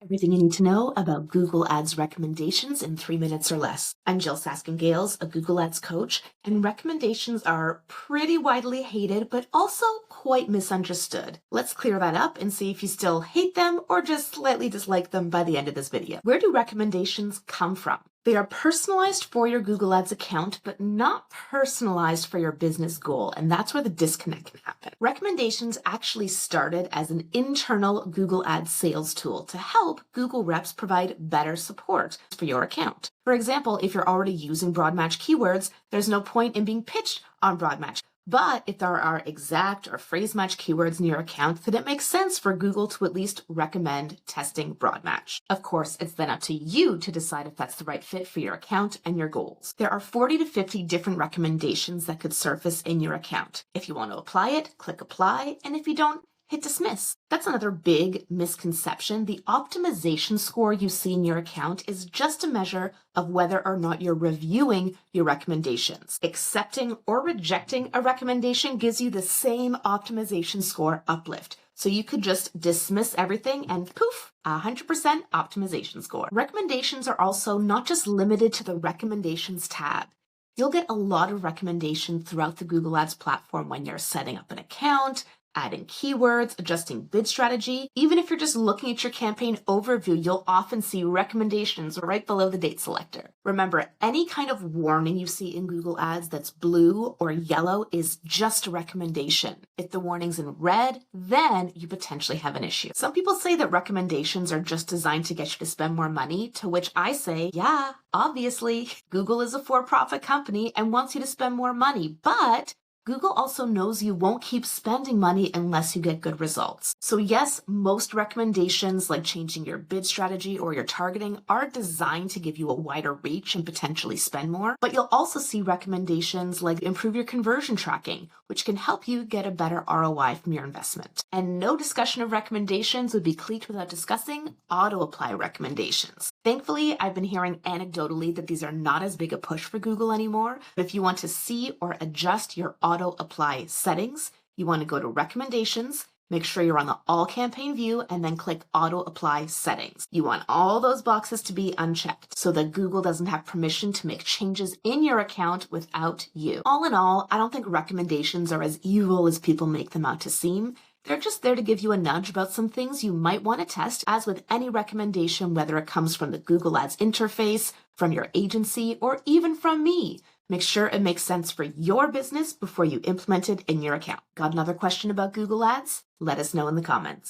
Everything you need to know about Google Ads recommendations in 3 minutes or less. I'm Jill Saskin-Gales, a Google Ads coach, and recommendations are pretty widely hated, but also quite misunderstood. Let's clear that up and see if you still hate them or just slightly dislike them by the end of this video. Where do recommendations come from? They are personalized for your Google Ads account, but not personalized for your business goal, and that's where the disconnect can happen. Recommendations actually started as an internal Google Ads sales tool to help Google reps provide better support for your account. For example, if you're already using broad match keywords, there's no point in being pitched on broad match. But if there are exact or phrase match keywords in your account, then it makes sense for Google to at least recommend testing broad match. Of course, it's then up to you to decide if that's the right fit for your account and your goals. There are 40 to 50 different recommendations that could surface in your account. If you want to apply it, click apply, and if you don't, hit dismiss. That's another big misconception. The optimization score you see in your account is just a measure of whether or not you're reviewing your recommendations. Accepting or rejecting a recommendation gives you the same optimization score uplift. So you could just dismiss everything and poof, 100% optimization score. Recommendations are also not just limited to the recommendations tab. You'll get a lot of recommendations throughout the Google Ads platform when you're setting up an account, adding keywords, adjusting bid strategy. Even if you're just looking at your campaign overview, you'll often see recommendations right below the date selector. Remember, any kind of warning you see in Google Ads that's blue or yellow is just a recommendation. If the warning's in red, then you potentially have an issue. Some people say that recommendations are just designed to get you to spend more money, to which I say, yeah, obviously, Google is a for-profit company and wants you to spend more money, but Google also knows you won't keep spending money unless you get good results. So yes, most recommendations like changing your bid strategy or your targeting are designed to give you a wider reach and potentially spend more, but you'll also see recommendations like improve your conversion tracking, which can help you get a better ROI from your investment. And no discussion of recommendations would be complete without discussing auto-apply recommendations. Thankfully, I've been hearing anecdotally that these are not as big a push for Google anymore. But if you want to see or adjust your auto-apply settings, you want to go to recommendations, make sure you're on the all campaign view, and then click auto-apply settings. You want all those boxes to be unchecked so that Google doesn't have permission to make changes in your account without you. All in all, I don't think recommendations are as evil as people make them out to seem. They're just there to give you a nudge about some things you might want to test. As with any recommendation, whether it comes from the Google Ads interface, from your agency, or even from me, make sure it makes sense for your business before you implement it in your account. Got another question about Google Ads? Let us know in the comments.